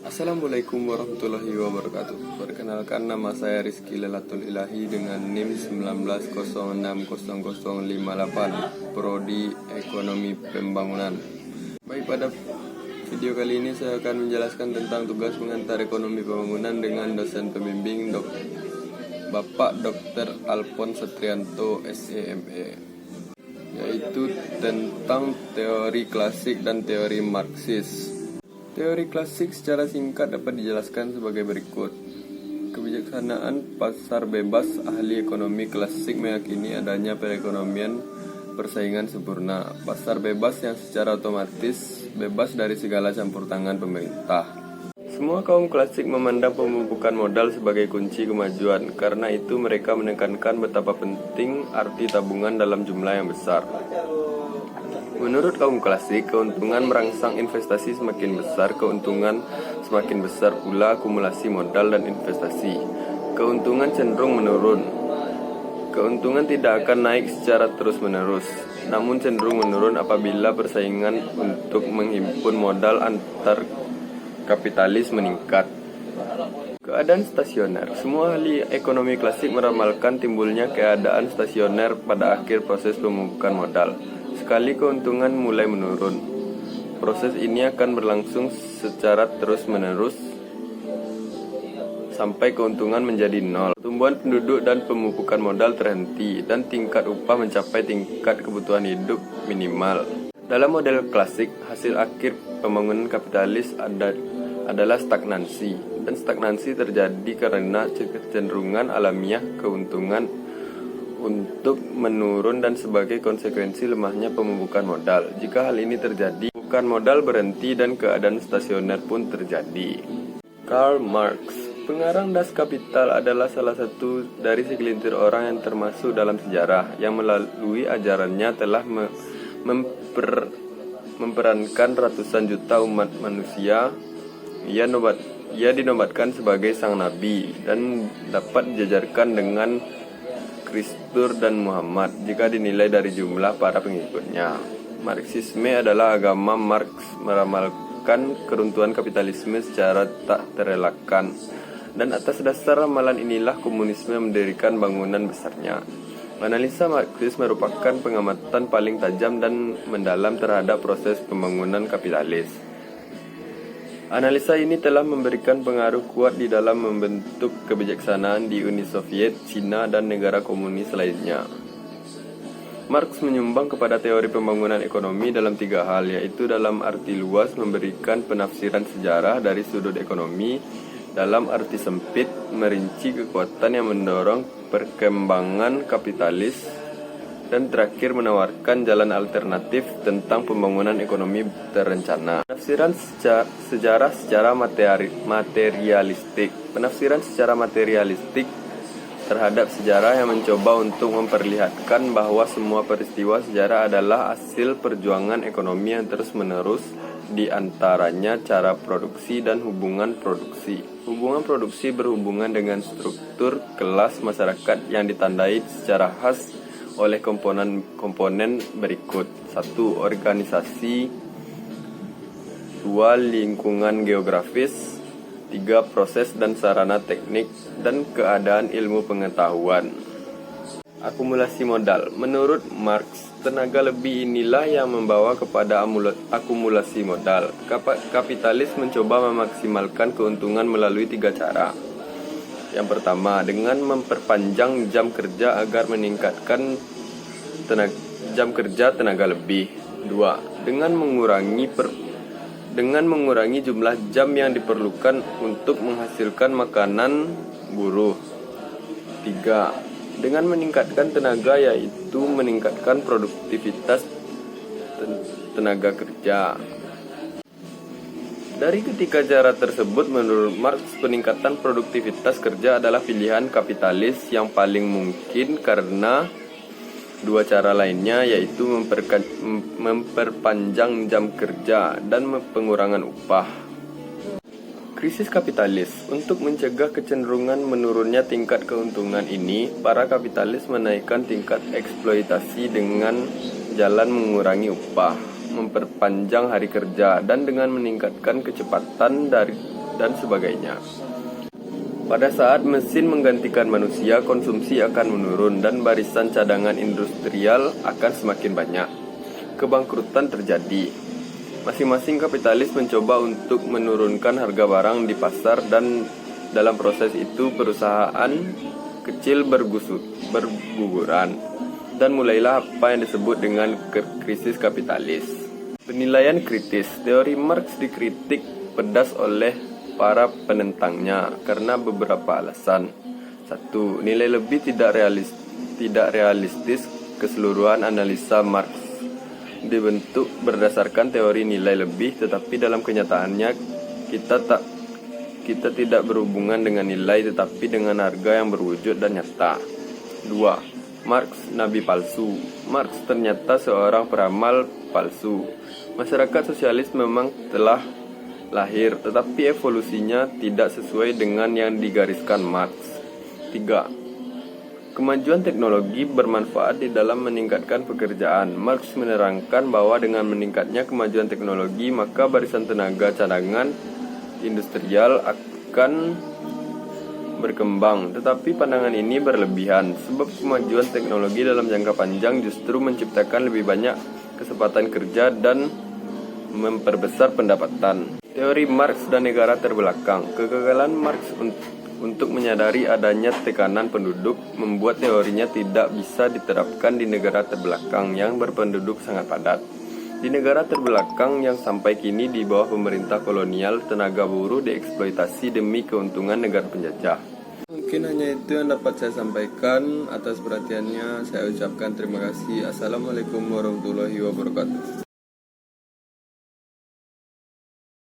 Assalamualaikum warahmatullahi wabarakatuh. Perkenalkan, nama saya Rizky Lelatul Ilahi dengan NIM 19060058, Prodi Ekonomi Pembangunan. Baik, pada video kali ini saya akan menjelaskan tentang tugas pengantar ekonomi pembangunan dengan dosen pembimbing Bapak Dr. Alphonse Satrianto, SEME, yaitu tentang teori klasik dan teori Marxis. Teori klasik secara singkat dapat dijelaskan sebagai berikut. Kebijaksanaan pasar bebas. Ahli ekonomi klasik meyakini adanya perekonomian persaingan sempurna, pasar bebas yang secara otomatis bebas dari segala campur tangan pemerintah. Semua kaum klasik memandang pemumpukan modal sebagai kunci kemajuan. Karena itu mereka menekankan betapa penting arti tabungan dalam jumlah yang besar. Menurut kaum klasik, keuntungan merangsang investasi semakin besar, keuntungan semakin besar pula akumulasi modal dan investasi. Keuntungan cenderung menurun. Keuntungan tidak akan naik secara terus-menerus, namun cenderung menurun apabila persaingan untuk menghimpun modal antar kapitalis meningkat. Keadaan stasioner. Semua ahli ekonomi klasik meramalkan timbulnya keadaan stasioner pada akhir proses pemumpukan modal. Sekali keuntungan mulai menurun, proses ini akan berlangsung secara terus-menerus sampai keuntungan menjadi nol. Pertumbuhan penduduk dan pemumpukan modal terhenti, dan tingkat upah mencapai tingkat kebutuhan hidup minimal. Dalam model klasik, hasil akhir pembangunan kapitalis adalah stagnansi, dan stagnansi terjadi karena kecenderungan alamiah keuntungan untuk menurun dan sebagai konsekuensi lemahnya pemumpukan modal. Jika hal ini terjadi, pemumpukan modal berhenti dan keadaan stasioner pun terjadi. Karl Marx, pengarang Das Kapital, adalah salah satu dari segelintir orang yang termasuk dalam sejarah yang melalui ajarannya telah memperankan ratusan juta umat manusia. Ia dinobatkan sebagai sang nabi dan dapat dijajarkan dengan Kristus dan Muhammad jika dinilai dari jumlah para pengikutnya. Marxisme adalah agama. Marx meramalkan keruntuhan kapitalisme secara tak terelakkan, dan atas dasar ramalan inilah komunisme mendirikan bangunan besarnya. Analisa Marxis merupakan pengamatan paling tajam dan mendalam terhadap proses pembangunan kapitalis. Analisa ini telah memberikan pengaruh kuat di dalam membentuk kebijaksanaan di Uni Soviet, Cina, dan negara komunis lainnya. Marx menyumbang kepada teori pembangunan ekonomi dalam 3 hal, yaitu dalam arti luas memberikan penafsiran sejarah dari sudut ekonomi, dalam arti sempit merinci kekuatan yang mendorong perkembangan kapitalis, dan terakhir menawarkan jalan alternatif tentang pembangunan ekonomi terencana. Penafsiran sejarah secara materialistik. Penafsiran secara materialistik terhadap sejarah yang mencoba untuk memperlihatkan bahwa semua peristiwa sejarah adalah hasil perjuangan ekonomi yang terus-menerus, di antaranya cara produksi dan hubungan produksi. Hubungan produksi berhubungan dengan struktur kelas masyarakat yang ditandai secara khas oleh komponen berikut. 1. Organisasi. 2. Lingkungan geografis. 3. Proses dan sarana teknik dan keadaan ilmu pengetahuan. Akumulasi modal. Menurut Marx, tenaga lebih inilah yang membawa kepada akumulasi modal. Kapitalis mencoba memaksimalkan keuntungan melalui 3 cara. Yang pertama, dengan memperpanjang jam kerja agar meningkatkan jam kerja tenaga lebih. 2. Dengan mengurangi jumlah jam yang diperlukan untuk menghasilkan makanan buruh. 3. Dengan meningkatkan tenaga, yaitu meningkatkan produktivitas tenaga kerja. Dari ketiga cara tersebut, menurut Marx, peningkatan produktivitas kerja adalah pilihan kapitalis yang paling mungkin karena 2 cara lainnya, yaitu memperpanjang jam kerja dan pengurangan upah. Krisis kapitalis. Untuk mencegah kecenderungan menurunnya tingkat keuntungan ini, para kapitalis menaikkan tingkat eksploitasi dengan jalan mengurangi upah, memperpanjang hari kerja, dan dengan meningkatkan kecepatan dan sebagainya. Pada saat mesin menggantikan manusia, konsumsi akan menurun dan barisan cadangan industrial akan semakin banyak. Kebangkrutan terjadi. Masing-masing kapitalis mencoba untuk menurunkan harga barang di pasar, dan dalam proses itu perusahaan kecil berguguran. Dan mulailah apa yang disebut dengan krisis kapitalis. Penilaian kritis. Teori Marx dikritik pedas oleh para penentangnya karena beberapa alasan. 1. Nilai lebih tidak realistis. Keseluruhan analisa Marx dibentuk berdasarkan teori nilai lebih, tetapi dalam kenyataannya kita tidak berhubungan dengan nilai tetapi dengan harga yang berwujud dan nyata. 2. Marx nabi palsu. Marx ternyata seorang peramal palsu. Masyarakat sosialis memang telah lahir, tetapi evolusinya tidak sesuai dengan yang digariskan Marx. 3. Kemajuan teknologi bermanfaat di dalam meningkatkan pekerjaan. Marx menerangkan bahwa dengan meningkatnya kemajuan teknologi, maka barisan tenaga cadangan industrial akan berkembang. Tetapi pandangan ini berlebihan, sebab kemajuan teknologi dalam jangka panjang justru menciptakan lebih banyak kesempatan kerja dan memperbesar pendapatan. Teori Marx dan negara terbelakang. Kegagalan Marx untuk menyadari adanya tekanan penduduk membuat teorinya tidak bisa diterapkan di negara terbelakang yang berpenduduk sangat padat. Di negara terbelakang yang sampai kini di bawah pemerintah kolonial, tenaga buruh dieksploitasi demi keuntungan negara penjajah. Mungkin hanya itu yang dapat saya sampaikan. Atas perhatiannya saya ucapkan terima kasih. Assalamualaikum warahmatullahi wabarakatuh.